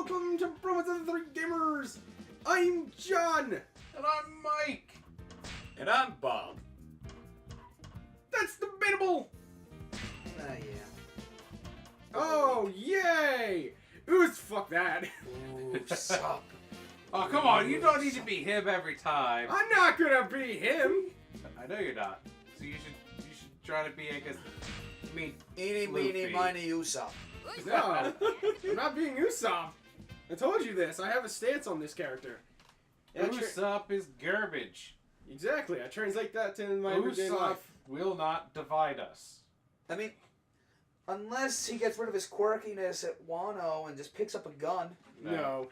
welcome to Bromance and the Three Gamers! I'm John! And I'm Mike! And I'm Bob. That's debatable! Yeah. Oh, yay! Ooze, fuck that. Ooh, sup. Oh, come on, you don't need to be him every time. I'm not gonna be him! I know you're not. So you should try to be, I guess, Eeny, meeny, miny, Usopp. No, I'm not being Usopp. I told you this. I have a stance on this character. Usopp is garbage. Exactly. I translate that to my everyday Usopp life. will not divide us. I mean, unless he gets rid of his quirkiness at Wano and just picks up a gun. No.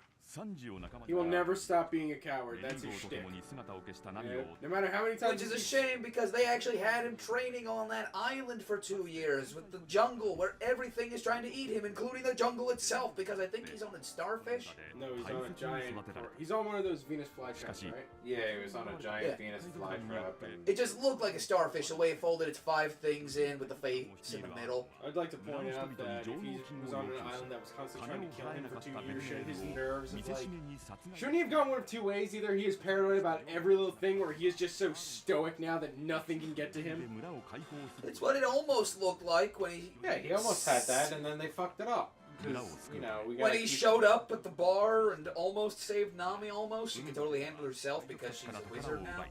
He will never stop being a coward. That's his shtick. Yeah. No matter how many times. Which is a shame because they actually had him training on that island for 2 years with the jungle where everything is trying to eat him, including the jungle itself, because I think he's on a starfish. No, he's on a giant. He's on one of those Venus flytraps, right? Yeah, he was on a giant Venus flytrap. It just looked like a starfish the way it folded its 5 things in with the face in the middle. I'd like to point out that if he was on an island that was constantly trying to kill him for 2 years, shit, his nerves is like... Shouldn't he have gone one of two ways? Either he is paranoid about every little thing, or he is just so stoic now that nothing can get to him. It's what it almost looked like when he... Yeah, he almost had that, and then they fucked it up. You know, when he showed up at the bar and almost saved Nami, almost. She can totally handle herself because she's a wizard now.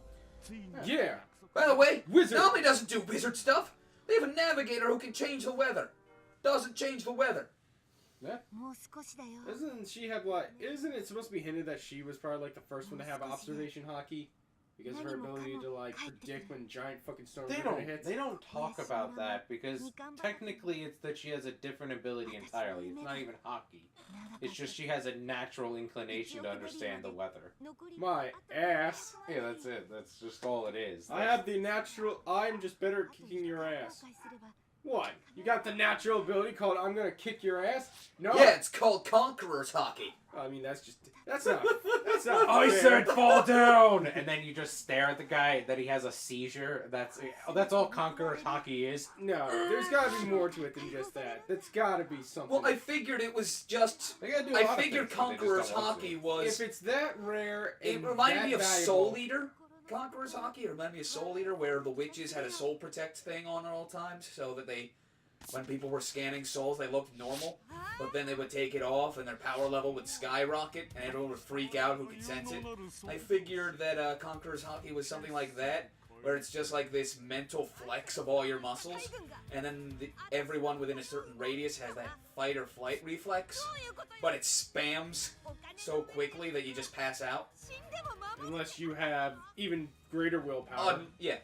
Yeah. By the way, Wizard. Nami doesn't do wizard stuff. They have a navigator who can change the weather. Doesn't change the weather. Yeah. Doesn't she have like? Isn't it supposed to be hinted that she was probably like the first one to have observation hockey because of her ability to like predict when giant fucking storms are gonna hit? They don't talk about that because technically it's that she has a different ability entirely. It's not even hockey. It's just she has a natural inclination to understand the weather. My ass. Yeah, that's it. That's just all it is. I have the natural. I'm just better at kicking your ass. What? You got the natural ability called I'm gonna kick your ass? No. Yeah, it's called Conqueror's Hockey. I mean, that's not. I fair. said fall down, and then you just stare at the guy that he has a seizure. That's all Conqueror's Hockey is. No, there's gotta be more to it than just that. That's gotta be something. Well, I figured it was just... They gotta do a I lot of figured things, but they just Conqueror's don't want Hockey to. was... If it's that rare, and It reminded me of that Soul valuable- Eater. Conqueror's Hockey. It reminded me of Soul Eater, where the witches had a soul protect thing on at all times, so that they... When people were scanning souls, they looked normal, but then they would take it off and their power level would skyrocket and everyone would freak out who could sense it. I figured that Conqueror's Hockey was something like that, where it's just like this mental flex of all your muscles, and then everyone within a certain radius has that fight or flight reflex, but it spams so quickly that you just pass out. Unless you have even greater willpower. Yeah.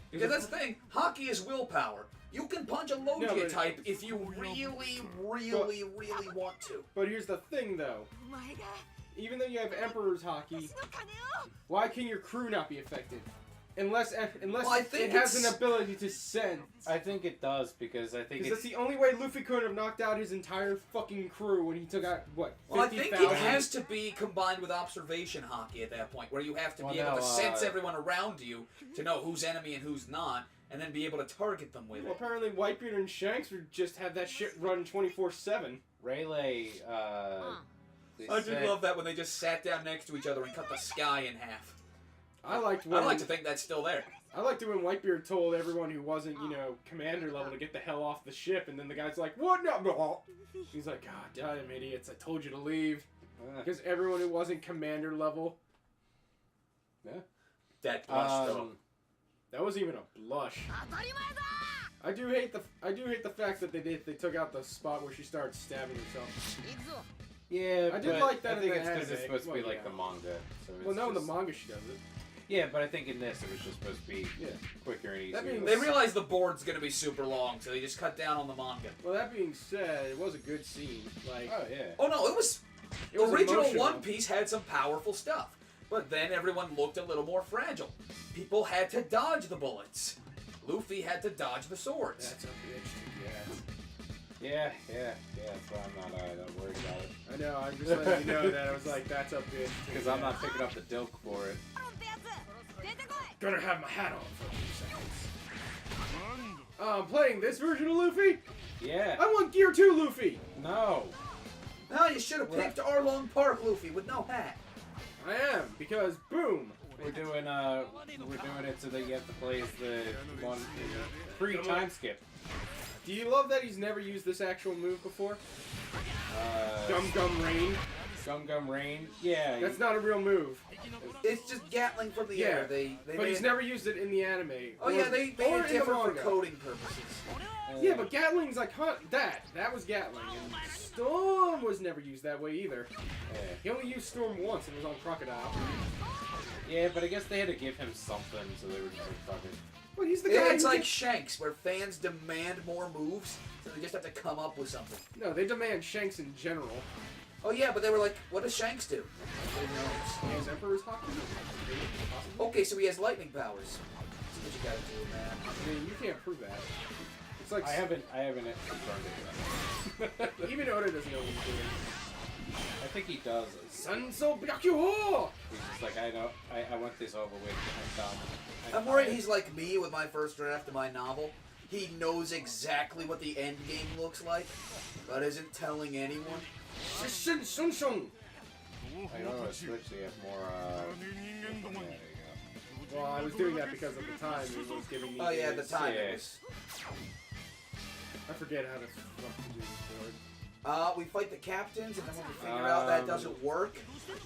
Because that's the thing, hockey is willpower. You can punch a Logia type if you really want to. But here's the thing, though. Even though you have Emperor's Hockey, why can your crew not be affected? Unless it has an ability to sense. I think it does because I think Because that's the only way Luffy could have knocked out his entire fucking crew when he took out, what, 50,000? Well, I think it has to be combined with observation hockey at that point, where you have to be able to sense everyone around you to know who's enemy and who's not, and then be able to target them with Well, it. apparently Whitebeard and Shanks would just have that shit run 24/7. Rayleigh, I did love that when they just sat down next to each other and cut the sky in half. I like to think that's still there. I liked it when Whitebeard told everyone who wasn't, commander level to get the hell off the ship, and then the guy's like, "What? No!" He's like, "God damn idiots! I told you to leave." Because everyone who wasn't commander level. Yeah. That blush though. That wasn't even a blush. I do hate the fact that they took out the spot where she started stabbing herself. Yeah, I did like that. I think in it's the because it's anime. supposed to be like the manga. So it's Well, no, in the just... manga she does it. Yeah, but I think in this it was just supposed to be quicker and easier. They realized the board's gonna be super long, so they just cut down on the manga. Well, that being said, it was a good scene. Like, oh yeah. Oh no, it was original emotional. One Piece had some powerful stuff, but then everyone looked a little more fragile. People had to dodge the bullets. Luffy had to dodge the swords. That's a bitch to get. Yeah. So I'm not worried about it. I know. I'm just letting you know that I was like, that's a bitch. Because I'm not picking up the dilk for it. Gonna have my hat on for a few seconds. Playing this version of Luffy? Yeah. I want Gear 2 Luffy! No. Huh, you should have picked Arlong Park, Luffy, with no hat. I am, because boom! We're doing it so that you have to play as the one pre-time skip. Do you love that he's never used this actual move before? Gum Gum Rain. Gum Gum Rain? Yeah. That's not a real move. It's just Gatling from the air. But he's never used it in the anime. Oh yeah, they made or it in the different for manga. coding purposes. Yeah, but Gatling's like, that was Gatling. And Storm was never used that way either. Yeah. He only used Storm once and it was on Crocodile. Yeah, but I guess they had to give him something, so they were just like, fuck it. Well, he's the guy It's who like can- Shanks, where fans demand more moves, so they just have to come up with something. No, they demand Shanks in general. Oh yeah, but they were like, what does Shanks do? Nobody He knows. has Emperor's Hockey? Possibly? Okay, so he has lightning powers. That's what you gotta do, man. I mean, you can't prove that. It's like... I haven't confirmed it yet. Even Oda doesn't know what he's doing. I think he does. Sanso Byakuho! He's just like, I want this over with. I'm done. I'm worried he's like me with my first draft of my novel. He knows exactly what the end game looks like, but isn't telling anyone. Shishin Shun Shun! I know on Switch they have more, yeah, there you Well, I was doing that because at the time it was giving me... Oh yeah, at the his- time yeah. it was. I forget how to fucking do this board. We fight the captains, and then when we figure out that doesn't work,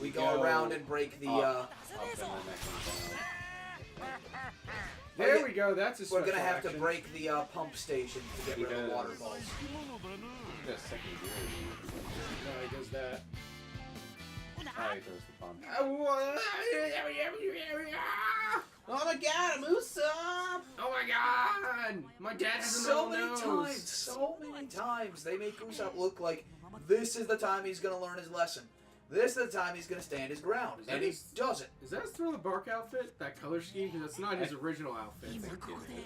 we go around and break the. Up and then that comes down. There we go, that's a We're special gonna have action. to break the pump station to get He rid of the does. water balls. He does second gear. No, he does that. Oh, he does the pump. Oh my god, Usopp! Oh my god! My dad has a So little many nose. times, so many times, they make Usopp look like this is the time he's gonna learn his lesson. This is the time he's gonna stand his ground, Is that and he his- doesn't. Is that his Thrill the Bark outfit? That color scheme? Because that's not his original outfit. His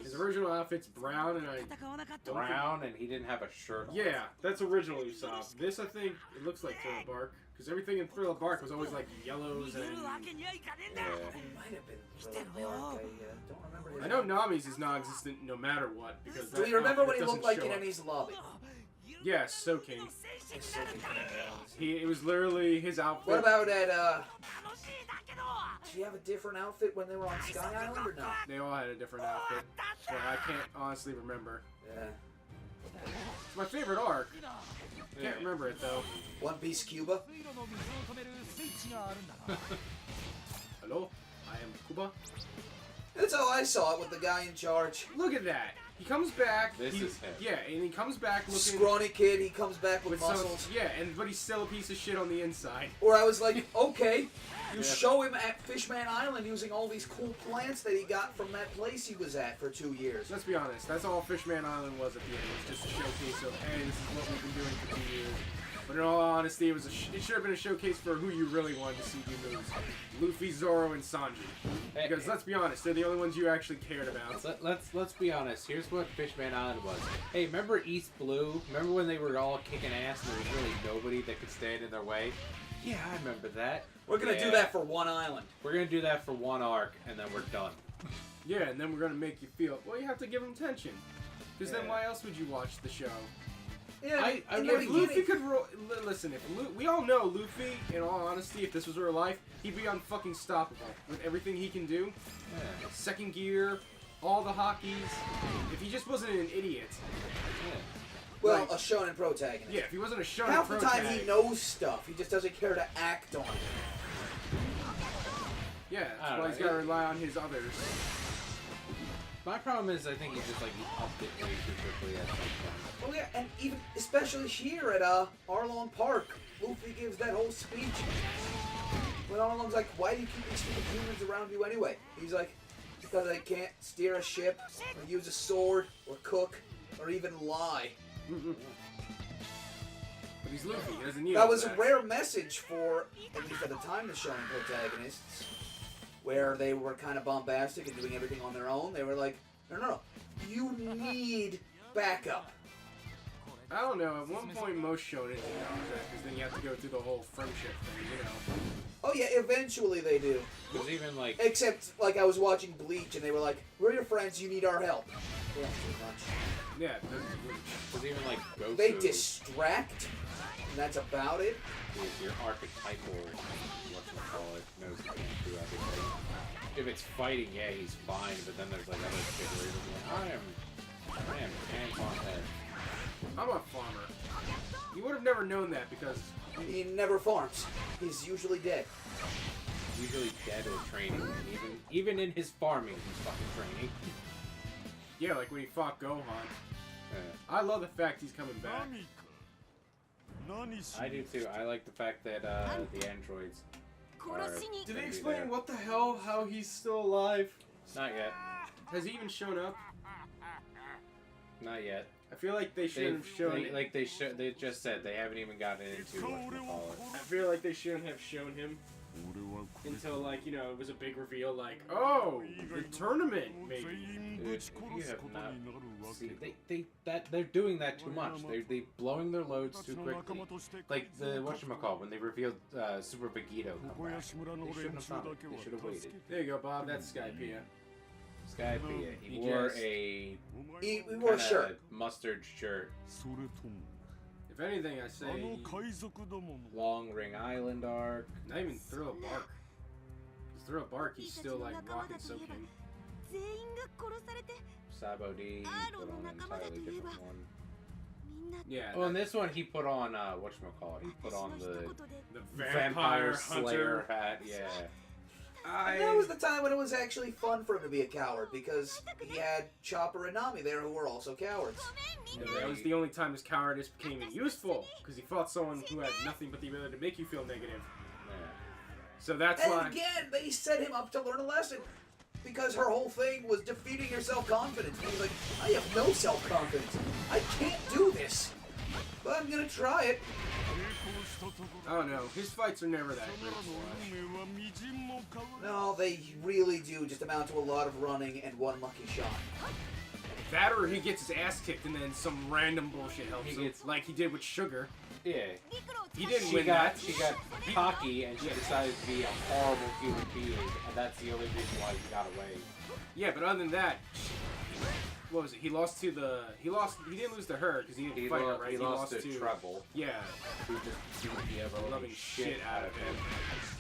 His original outfit's brown, and I don't brown, and he didn't have a shirt on. Yeah, that's original Usopp. This, I think, it looks like Thrill the Bark. Because everything in Thrill the Bark was always like yellows and... It might have been Thriller Bark. I don't remember his I know Nami's is non-existent no matter what. Because Do that you remember what he outfit looked doesn't like in show up. Eni's lobby? Yes, So King. It's so ridiculous. It was literally his outfit. What about at, did he have a different outfit when they were on Sky Island or not? They all had a different outfit. But I can't honestly remember. Yeah. It's my favorite arc. Can't remember it though. One Piece Cuba? Hello? I am Kuba. That's how I saw it with the guy in charge. Look at that. He comes back. This he- is him. Yeah, and he comes back looking Scrawny kid, he comes back with with some, muscles. yeah, but he's still a piece of shit on the inside. Or I was like, okay, you Yeah. show him at Fishman Island using all these cool plants that he got from that place he was at for 2 years. Let's be honest. That's all Fishman Island was at the end. It was just a showcase of, hey, this is what we've been doing for 2 years. But in all honesty, it was it should have been a showcase for who you really wanted to see do moves. Luffy, Zoro, and Sanji. Because let's be honest, they're the only ones you actually cared about. Let's be honest. Here's what Fishman Island was. Hey, remember East Blue? Remember when they were all kicking ass and there was really nobody that could stand in their way? Yeah, I remember that. We're gonna do that for one island. We're gonna do that for one arc, and then we're done. Yeah, and then we're gonna make you feel, well, you have to give them tension. Because then Yeah. why else would you watch the show? Yeah, I in the If Luffy beginning- could listen, we all know Luffy, in all honesty, if this was real life, he'd be unfucking-stoppable with everything he can do. Yeah. Second gear, all the hockeys. If he just wasn't an idiot. Yeah. well, like- a shonen protagonist. Yeah, if he wasn't a shonen Half the time he protag- knows stuff, he just doesn't care to act on it. Yeah, I that's don't why know. he's got to rely on his others. My problem is I think he's just like he upped it way too quickly at some point. Oh yeah, and even especially here at Arlong Park, Luffy gives that whole speech. When Arlong's like, "Why do you keep these stupid humans around you anyway?" He's like, "Because they can't steer a ship, or use a sword, or cook, or even lie." But he's Luffy, he doesn't need That all was a rare message for, at least at the time, the shonen protagonists, where they were kind of bombastic and doing everything on their own. They were like, "No, you need backup." I don't know. At one point, most shonen acknowledge that because then you have to go through the whole friendship thing, you know. Oh yeah, eventually they do. Because even like Except, like, I was watching Bleach and they were like, "We're your friends. You need our help." Yeah, pretty much. Yeah. because even like Goku, They distract, and that's about it. your archetypal whatchamacallit knows he can't do everything. If it's fighting, yeah, he's fine. But then there's like other shit where he's like, I am hands on head. I'm a farmer. You would have never known that because He never farms. He's usually dead. Usually dead or training. And even in his farming, he's fucking training. yeah, like when he fought Gohan. I love the fact he's coming back. I do too. I like the fact that the androids are Did they gonna be explain there. what the hell? How he's still alive? Not yet. Has he even shown up? Not yet. I feel like they should have shown. They just said they haven't even gotten into whatchamacallit. I feel like they shouldn't have shown him until, like, you know, it was a big reveal, like, oh, the tournament, maybe. Dude, if you have not seen, they're doing that too much. They're blowing their loads too quickly. Like the whatchamacallit when they revealed Super Vegito come back. They shouldn't have done it. They should have waited. There you go, Bob. That's Skypea. Skypea. He He wore just- a He wore a kinda shirt. mustard shirt. If anything, I say, Long Ring Island arc. not even Thrill Bark. Because Thrill Bark, he's still, like, rocking Soaking. Sabo D put on an entirely different one. Yeah. Oh, and this one he put on whatchamacallit. He put on the the Vampire Hunter. Slayer hat. Yeah. And that was the time when it was actually fun for him to be a coward, because he had Chopper and Nami there who were also cowards. That was the only time his cowardice became useful, because he fought someone who had nothing but the ability to make you feel negative. Yeah. So that's And why. again, they set him up to learn a lesson. Because her whole thing was defeating your self-confidence. He was like, I have no self-confidence. I can't do this. But I'm gonna try it. I don't know. His fights are never that great to watch. No, they really do just amount to a lot of running and one lucky shot. That or he gets his ass kicked and then some random bullshit helps He him, gets- like he did with Sugar. Yeah. He didn't She win got that. cocky and she decided to be a horrible human being, and that's the only reason why he got away. Yeah, but other than that, what was it? He lost to the. He didn't lose to her because he didn't He, fight her, lost, right? he lost to Treble, Yeah. who just beat the ever Loving loving shit out of him.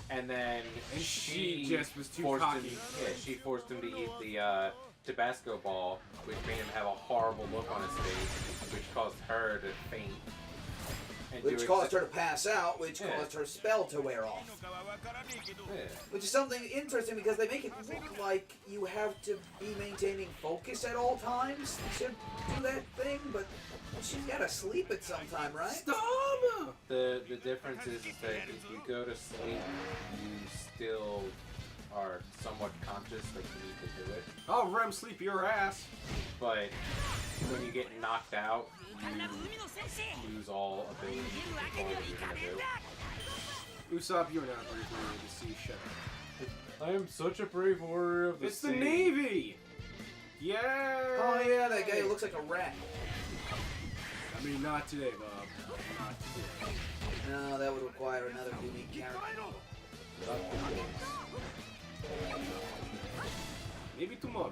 And then And she just was too forced cocky. him. Yeah, she forced him to eat the Tabasco ball, which made him have a horrible look on his face, which caused her to faint. And Which caused her to pass out, which Yeah. caused her spell to wear off. Yeah. Which is something interesting because they make it look like you have to be maintaining focus at all times to do that thing, but she's gotta sleep at some time, right? Stop! The difference is that if you go to sleep, you still are somewhat conscious that you need to do it. I'll REM sleep your ass. But when you get knocked out, you lose all ability to control what you're gonna do. Usopp, you're not a brave warrior of the sea. Shut up. I am such a brave warrior of the It's sea. the Navy. Yeah. Oh yeah, that guy who looks like a rat. I mean, not today, Bob. Not today. No, that would require another unique character. Maybe tomorrow.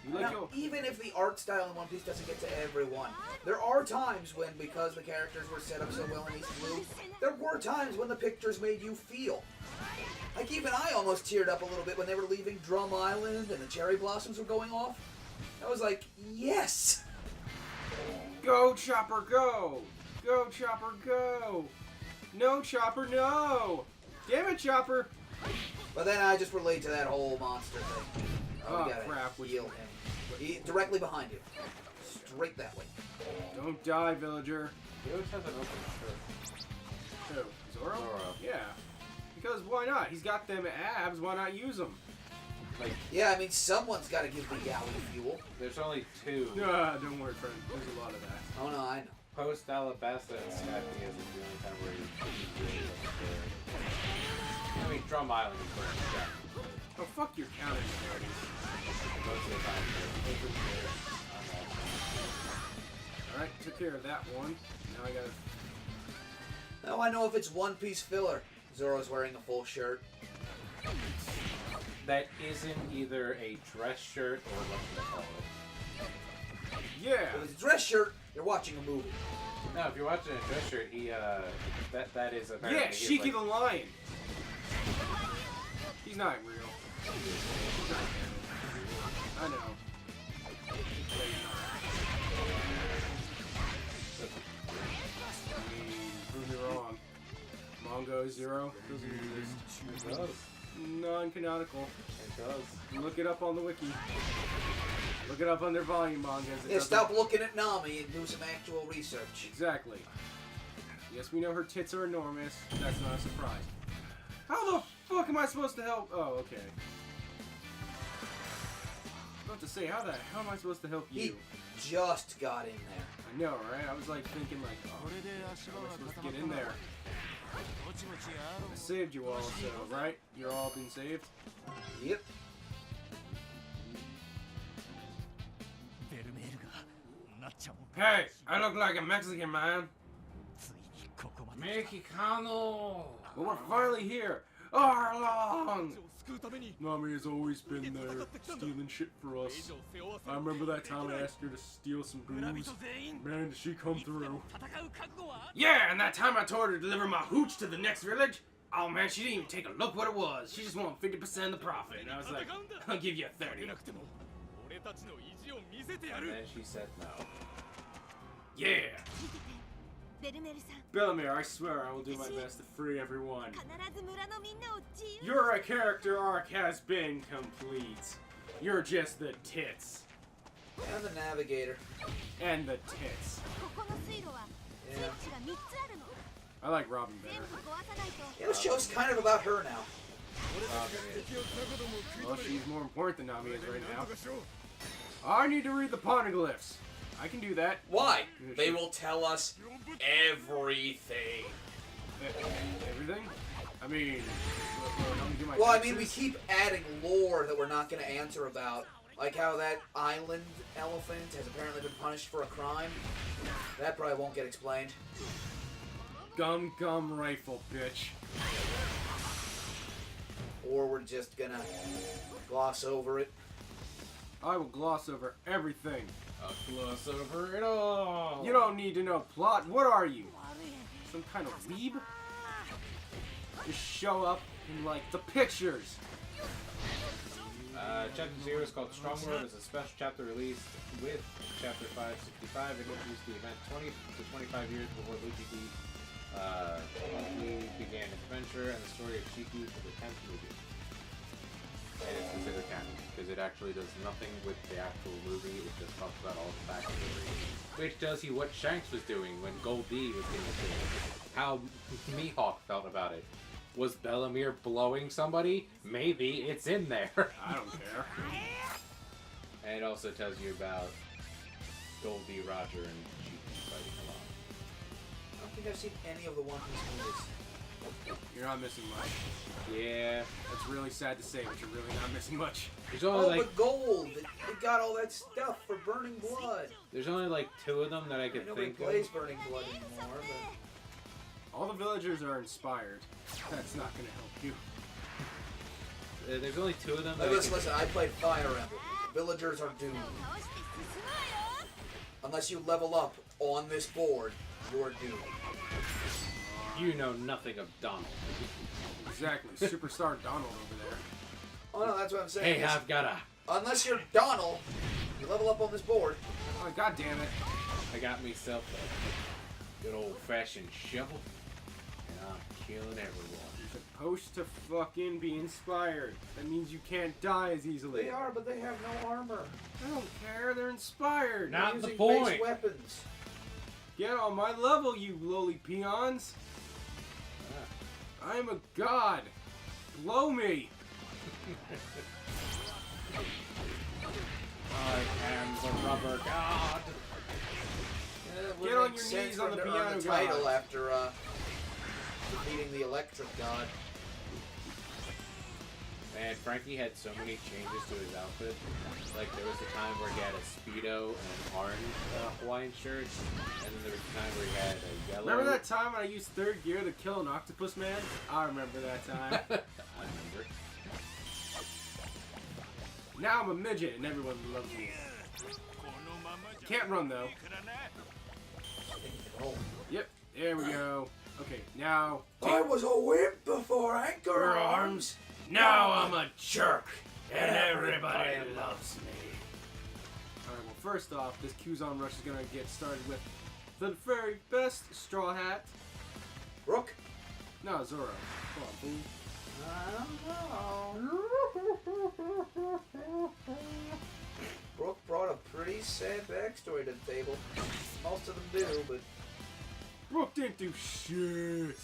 You like Now, your... even if the art style in One Piece doesn't get to everyone, there are times when, because the characters were set up so well in East Blue, there were times when the pictures made you feel. Like, even I almost teared up a little bit when they were leaving Drum Island and the cherry blossoms were going off. I was like, yes! Go, Chopper, go! Go, Chopper, go! No, Chopper, no! Damn it, Chopper! But then I just relate to that whole monster thing. Oh, we gotta crap, heal him. Directly behind you. Straight that way. Don't die, villager. He always has an open shirt. Who? Zoro? Zoro. Yeah. Because why not? He's got them abs, why not use them? Like, Yeah, I mean, someone's gotta give the galley fuel. there's only two. Don't worry, friend. There's a lot of that. Oh no, I know. Post Alabasta and Skypea is the only time where you really I mean, Drum Island is where it's done. Oh, fuck your counting already. Most of the time, they're open shirt. Alright, took care of that one. Now I gotta... Now I know if it's One Piece filler. Zoro's wearing a full shirt. That isn't either a dress shirt or whatchamacallit. Yeah! If it's a dress shirt, you're watching a movie. No, if you're watching a dress shirt, he, that is apparently... Yeah, Shiki the Lion! He's not real. He's not canon. I know. I mean, prove me wrong. Mongo Zero doesn't exist. It does. Non-canonical. It does. Look it up on the wiki. Look it up on their volume mangas. Yeah, stop looking at Nami and do some actual research. Exactly. Yes, we know her tits are enormous. That's not a surprise. How the fuck am I supposed to help? Oh, okay. I was about to say, how the hell am I supposed to help you? He just got in there. I know, right? I was like thinking like, oh, how am I supposed to get in there? I saved you all, so, right? You're all been saved? Yep. Hey, I look like a Mexican, man. Mexicano! Well, we're finally here. Arlong! Nami has always been there, stealing shit for us. I remember that time I asked her to steal some booze. Man, did she come through. Yeah, and that time I told her to deliver my hooch to the next village. Oh man, she didn't even take a look what it was. She just wanted 50% of the profit. And I was like, I'll give you 30. And then she said no. Yeah! Bellamere, I swear I will do my best to free everyone. Your character arc has been complete. You're just the tits. And the navigator. And the tits. Yeah. I like Robin better. Yeah, this show's kind of about her now. Well, she's more important than Nami is right now. I need to read the poneglyphs. I can do that. Why? They will tell us everything. Everything? I mean, well, I mean, we keep adding lore that we're not going to answer about. Like how that island elephant has apparently been punished for a crime. That probably won't get explained. Gum rifle, bitch. Or we're just gonna gloss over it. I will gloss over everything. I'll gloss over it all. You don't need to know plot. What are you? Some kind of weeb? Just show up in, like, the pictures. Chapter 0 is called Strong World. It's a special chapter released with Chapter 565. It introduced the event 20 to 25 years before Luffy began his adventure and the story of Shiki for the 10th movie. And it's considered canon, because it actually does nothing with the actual movie. It just talks about all the backstory. Which tells you what Shanks was doing when Gold D was getting killed. How Mihawk felt about it. Was Bellamere blowing somebody? Maybe. It's in there. I don't care. And it also tells you about Goldie, Roger, and Shiki fighting along. I don't think I've seen any of the One Piece movies. You're not missing much. Yeah. That's really sad to say, but you're really not missing much. There's only but Gold! It got all that stuff for Burning Blood. There's only like 2 of them that I could Nobody think plays of. Burning Blood anymore, but... All the villagers are inspired. That's not gonna help you. There's only 2 of them. Listen, I played Fire Emblem. Villagers are doomed. Unless you level up on this board, you're doomed. You know nothing of Donald. Exactly. Superstar Donald over there. Oh no, that's what I'm saying. Hey, I've got a... Unless you're Donald, you level up on this board. Oh, god damn it. I got myself a good old-fashioned shovel. And I'm killing everyone. You're supposed to fucking be inspired. That means you can't die as easily. They are, but they have no armor. I don't care. They're inspired. Not They're the using point. base weapons. Get on my level, you lowly peons. I'm a god. Blow me. I am the rubber god. Get on your knees on the piano, the title after defeating the electric god. Man, Frankie had so many changes to his outfit. Like, there was a time where he had a Speedo and an orange Hawaiian shirt, and then there was a time where he had a yellow... Remember that time when I used third gear to kill an octopus man? I remember that time. I remember. Now I'm a midget and everyone loves me. Can't run, though. Yep, there we go. Okay, now... I was a wimp before anchor arms. Now I'm a jerk, and everybody loves me. Alright, well, first off, this Kuzan rush is going to get started with the very best Straw Hat. Rook? No, Zoro. Come on, fool. Brooke brought a pretty sad backstory to the table. Most of them do, but... Brooke didn't do shit.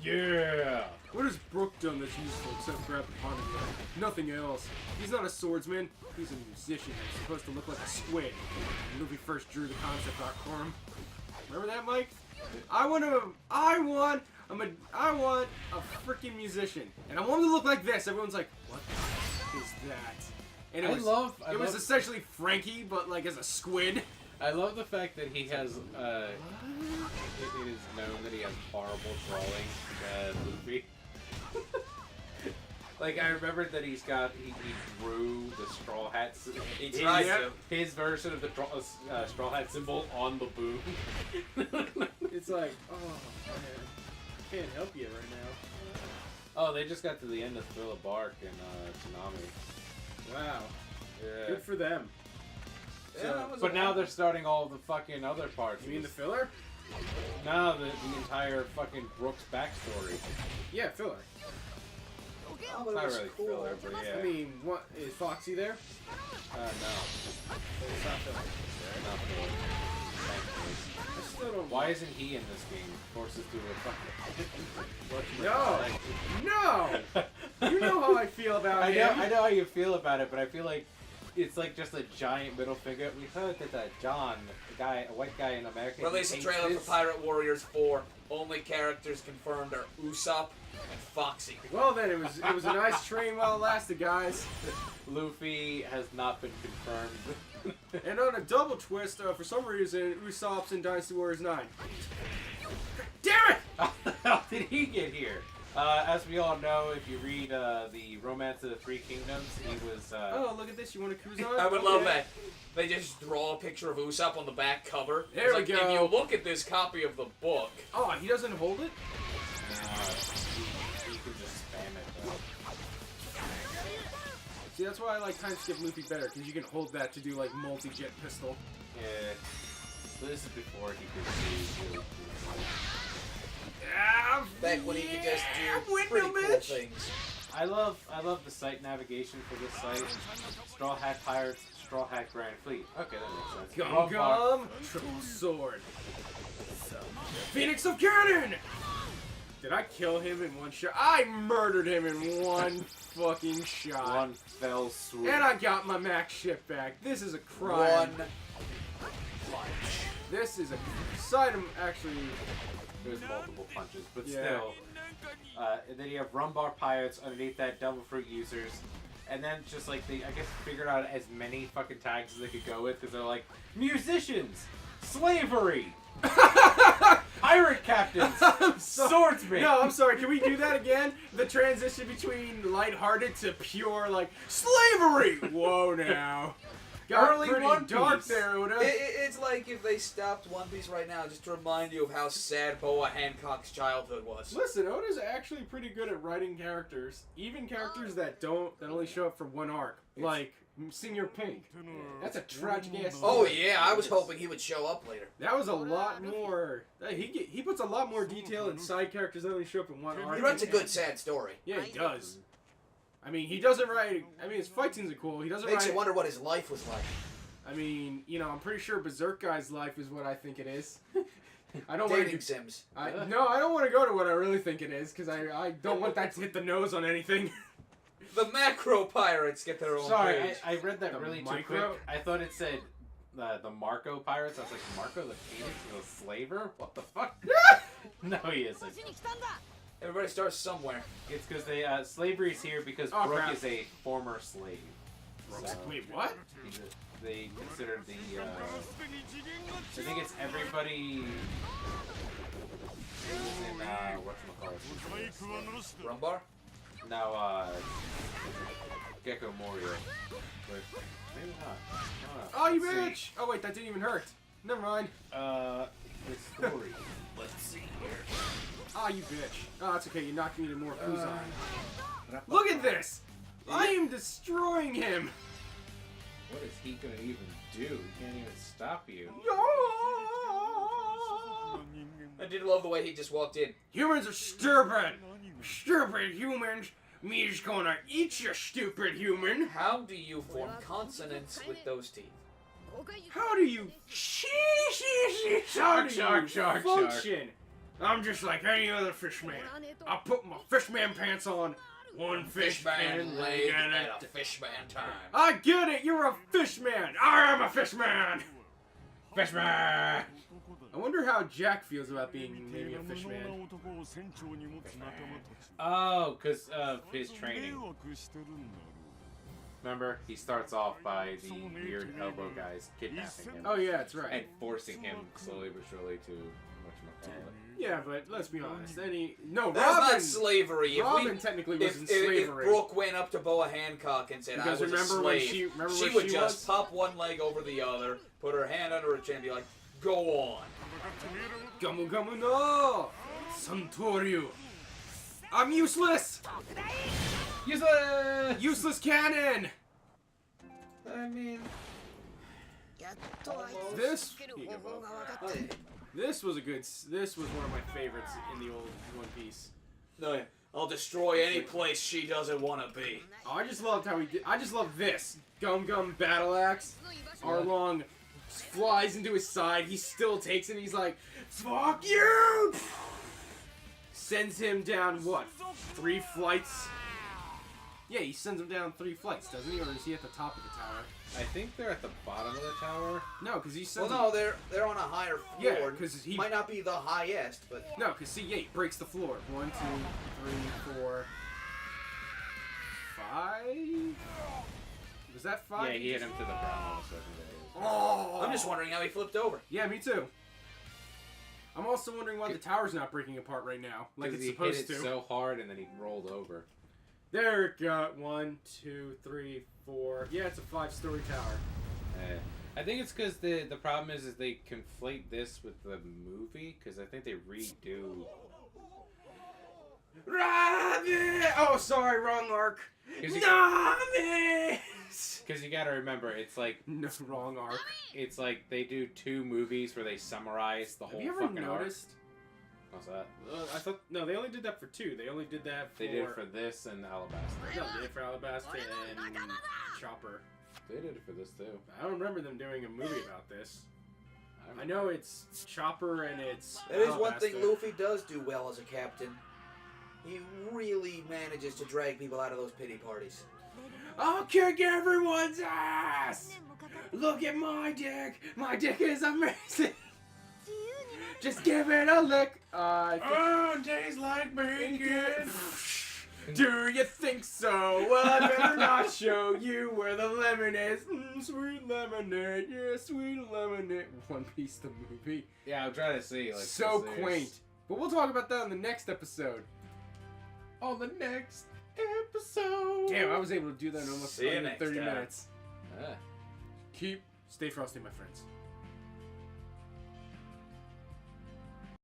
Yeah! What has Brooke done that's useful except grab the pond and nothing else? He's not a swordsman. He's a musician. He's supposed to look like a squid. Luffy first drew the concept art for him. Remember that, Mike? I want a freaking musician, and I want him to look like this. Everyone's like, "What the fuck is that?" And it was essentially Frankie, but like as a squid. I love the fact that he has, it is known that he has horrible drawing, Luffy. Like, I remember that he drew the Straw Hat, his version of the Straw Hat symbol on the boom. It's like, oh man, can't help you right now. Oh, they just got to the end of Thriller Bark and Tsunami. Wow. Yeah. Good for them. Yeah, So, but now they're starting all the fucking other parts. You mean the filler? No, the entire fucking Brooks backstory. Yeah, filler. Oh, but Not it was really cool. filler, but yeah. I mean, what is Foxy there? No. It's not filler. Not filler. Thankfully. I still don't. Why isn't he in this game? Forces to a fucking... No! You know how I feel about him. I know how you feel about it, but I feel like it's like just a giant middle finger. We heard that John, a white guy in America... Release a trailer for Pirate Warriors 4. Only characters confirmed are Usopp and Foxy. Well then, it was a nice train while it lasted, guys. Luffy has not been confirmed. And on a double twist, for some reason, Usopp's in Dynasty Warriors 9. Damn it! How did he get here? As we all know, if you read the Romance of the Three Kingdoms, he was... Oh, look at this. You want a Kuzan? I would love that. They just draw a picture of Usopp on the back cover. There we like, go. If you look at this copy of the book... Oh, he doesn't hold it? You can just spam it, though. See, that's why I like time skip Luffy better, because you can hold that to do, like, multi-jet pistol. Yeah. So this is before he could do... Back when he could just do window pretty cool bitch. things. I love the site navigation for this site. Straw Hat Pirates, Straw Hat Grand Fleet. Okay, that makes sense. Gum Gum, Triple Sword. Phoenix of Cannon! Did I kill him in one shot? I murdered him in one fucking shot. One fell swoop. And I got my max ship back. This is a crime. One punch. This is a... Sidem actually... There's multiple punches, but Yeah. still. And then you have Rumbar Pirates underneath that, Devil Fruit users. And then just like they, I guess, figured out as many fucking tags as they could go with, because they're like, musicians, slavery, pirate captains, swordsmen. No, I'm sorry. Can we do that again? The transition between lighthearted to pure, like, slavery! Whoa, now. Got Early pretty One dark Piece. there, Oda. It's like if they stopped One Piece right now just to remind you of how sad Boa Hancock's childhood was. Listen, Oda's actually pretty good at writing characters, even characters that only show up for one arc, like Senior Pink. That's a tragic ass. Oh story. yeah, I was hoping he would show up later. That was a lot more. He puts a lot more detail in side characters that only show up in one arc. He writes a good sad story. Yeah, he does. I mean, he doesn't write. I mean, his fight scenes are cool. He doesn't Makes write. you wonder what his life was like. I mean, you know, I'm pretty sure Berserk Guy's life is what I think it is. I don't Dating want sims. No, I don't want to go to what I really think it is, because I don't want that to hit the nose on anything. The macro pirates get their own Sorry, page. I read that The really too micro? quick. I thought it said the Marco Pirates. I was like, Marco the Phoenix, the slaver? What the fuck? No, he isn't. Everybody starts somewhere. It's because they slavery's here because Oh, Brooke crap. is a former slave. So Wait, what? they consider the I think it's everybody in whatchamacallit. Rumbar? Now Gecko Morio. But maybe not. Oh, you Let's bitch! see. Oh wait, that didn't even hurt. Never mind. The story. Let's see here. Ah, you bitch. Oh, that's okay. You knocked me to more Kuzan. Look at this! I am destroying him! What is he gonna even do? He can't even stop you. I did love the way he just walked in. Humans are stupid! Stupid humans! Me's gonna eat you, stupid human! How do you form consonants with those teeth? How do you... How do Shark, you shark, function? I'm just like any other fishman. I put my fishman pants on. One fishman leg at a fishman time. I get it, you're a fishman! I am a fishman! Fishman! I wonder how Jack feels about being maybe a fishman. Oh, because of his training. Remember, he starts off by the weird elbow guys kidnapping him. Oh yeah, that's right. And forcing him slowly but surely to whatchamacallit. Yeah, but let's be honest. No, That's Robin! not slavery. If Robin technically was in slavery. If Brooke went up to Boa Hancock and said, Because I was remember a when slave, she would was? just pop one leg over the other, put her hand under her chin and be like, go on. Gamu gamu no! Santoryu! I'm useless! Useless! Useless cannon! I mean... This was a good... This was one of my favorites in the old One Piece. No, yeah. I'll destroy any place she doesn't want to be. Oh, I just loved how he did... I just love this. Gum Gum Battle Axe. Arlong flies into his side. He still takes it and he's like, fuck you! Sends him down, what, 3 flights? Yeah, he sends him down 3 flights, doesn't he? Or is he at the top of the tower? I think they're at the bottom of the tower. No, because he sends Well, no, they're on a higher floor. Yeah, because he... Might not be the highest, but... No, because see, yeah, he breaks the floor. 1, 2, 3, 4, 5? Was that 5? Yeah, he hit him to the ground almost every day. Oh! I'm just wondering how he flipped over. Yeah, me too. I'm also wondering why the tower's not breaking apart right now, like it's supposed he hit it to. so hard and then he rolled over. There it got 1, 2, 3, 4. Yeah, it's a 5-story tower. I think it's because the problem is they conflate this with the movie, because I think they redo... Rabbit! Oh, sorry, wrong arc. Nami! Because you gotta remember, it's like... No, wrong arc. It's like they do 2 movies where they summarize the whole Have you ever fucking arc. noticed? What's that? I thought... No, they only did that for 2. They only did that for... They did it for this and Alabasta. No, they did it for Alabasta and Chopper. They did it for this too. I don't remember them doing a movie about this. I know it's Chopper and it's That is one thing Alabasta. Luffy does do well as a captain. He really manages to drag people out of those pity parties. I'll kick everyone's ass! Look at my dick! My dick is amazing! Just give it a lick! Oh, tastes like bacon! Do you think so? Well, I better not show you where the lemon is. Sweet lemonade, yeah, sweet lemonade. One Piece, the movie. Yeah, I'm trying to see. Like, So this is- quaint. But we'll talk about that in the next episode. On the next episode. Damn, I was able to do that in almost See you under next 30 time. minutes. Ah. Stay frosty, my friends.